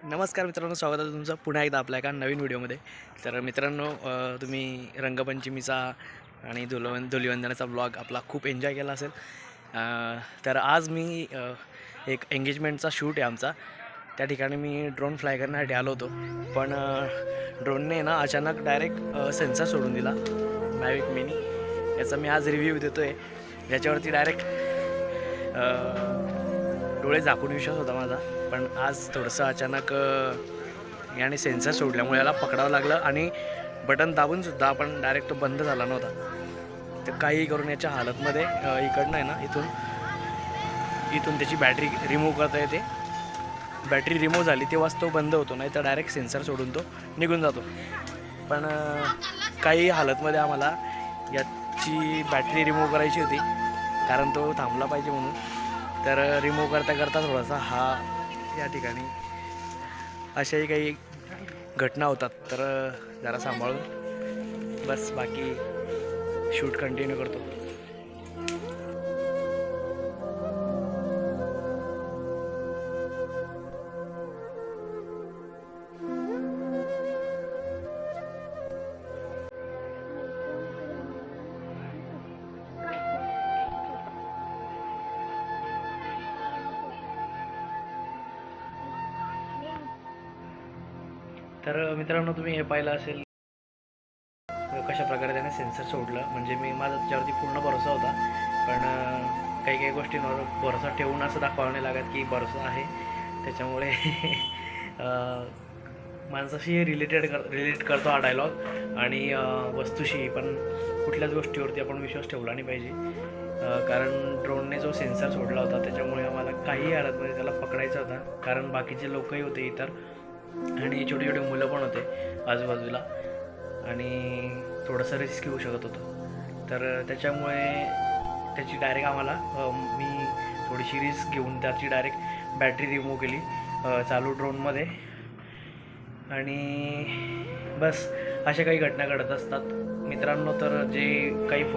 नमस्कार मित्रांनो, स्वागत आहे तुमचं पुन्हा एकदा आपल्या एका नवीन व्हिडिओमध्ये. तर मित्रांनो, तुम्ही रंगपंचमीचा आणि धुलिवंदनाचा ब्लॉग आपला खूप एन्जॉय केला असेल. तर आज मी एक एंगेजमेंटचा शूट आहे आमचा. त्या ठिकाणी मी ड्रोन फ्लाय करण्यासाठी आलो होतो, पण ड्रोनने ना अचानक डायरेक्ट सेन्सर सोडून दिला. मॅविक मिनी याचा मी आज रिव्ह्यू देतो आहे. याच्यावरती डायरेक्ट डोळे झाकून विश्वास होता माझा, पण आज थोडंसं अचानक याने सेन्सर सोडल्यामुळे याला पकडावं लागलं आणि बटन दाबूनसुद्धा आपण डायरेक्ट तो बंद झाला नव्हता. तर काही करून याच्या हालतमध्ये इकडनं आहे ना, इथून त्याची बॅटरी रिमूव्ह करता येते. बॅटरी रिमूव्ह झाली तेव्हाच तो बंद होतो, नाही तर डायरेक्ट सेन्सर सोडून तो निघून जातो. पण काही हालतमध्ये आम्हाला याची बॅटरी रिमूव्ह करायची होती, कारण तो थांबला पाहिजे म्हणून. तर रिमूव्ह करता करता थोडासा या ठिकाणी अशाही काही घटना होतात. तर जरा सांभाळून बस बाकी शूट कंटिन्यू करतो. तर मित्रांनो, तुम्ही हे पाहिलं असेल कशा प्रकारे त्याने सेन्सर सोडलं. म्हणजे माझा त्याच्यावरती पूर्ण भरोसा होता, पण काही काही गोष्टींवर भरोसा ठेवून असं दाखवावं नाही लागत की भरोसा आहे. त्याच्यामुळे माणसाशी रिलेट करतो हा डायलॉग, आणि वस्तूशी पण कुठल्याच गोष्टीवरती आपण विश्वास ठेवला नाही पाहिजे. कारण ड्रोनने जो सेन्सर सोडला होता त्याच्यामुळे आम्हाला काही हालतमध्ये त्याला पकडायचा होता, कारण बाकीचे लोकही होते इतर, आणि छोटे छोटे मुलं पण होते आजूबाजूला, आणि थोडंसं रिस्क होऊ शकत होतं. तर त्याच्यामुळे त्याची डायरेक्ट आम्हाला मी थोडीशी रिस्क घेऊन त्याची डायरेक्ट बॅटरी रिमूव्ह केली चालू ड्रोनमध्ये. आणि बस अशा काही घटना घडत असतात मित्रांनो. तर जे काही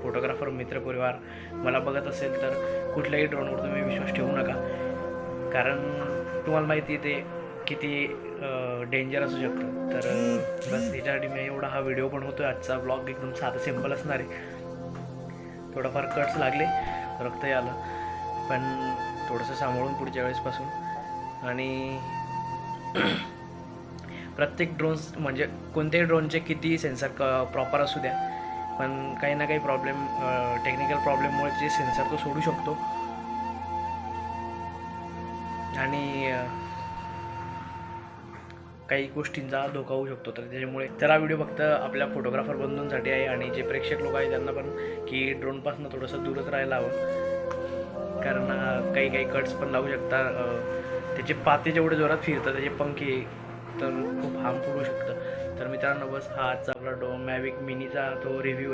फोटोग्राफर मित्रपरिवार मला बघत असेल तर कुठल्याही ड्रोनवर तुम्ही विश्वास ठेवू नका, कारण तुम्हाला माहिती ते किती डेंजर असू शकतं. तर बस याच्यासाठी मी एवढा हा व्हिडिओ पण होतो. आजचा ब्लॉग एकदम साधा सिंपल असणार आहे. थोडंफार कट्स लागले, रक्तही आलं, पण थोडंसं सांभाळून पुढच्या वेळेसपासून. आणि प्रत्येक ड्रोन्स म्हणजे कोणत्याही ड्रोनचे किती सेन्सर प्रॉपर असू द्या, पण काही ना काही टेक्निकल प्रॉब्लेममुळे जे सेन्सर तो सोडू शकतो. आणि काही गोष्टींचा धोका होऊ शकतो. तर त्याच्यामुळे हा व्हिडिओ फक्त आपल्या फोटोग्राफर बंधूंसाठी आहे, आणि जे प्रेक्षक लोक आहेत त्यांना पण की ड्रोनपासून थोडंसं दूरच राहायला हवं, कारण काही काही कट्स पण लावू शकतात. त्याचे पाते जेवढे जोरात फिरतात त्याचे पंखे, तर खूप हार्मफुल होऊ शकतं. तर मित्रांनो, बस हा आजचा आपला मॅविक मिनीचा तो रिव्ह्यू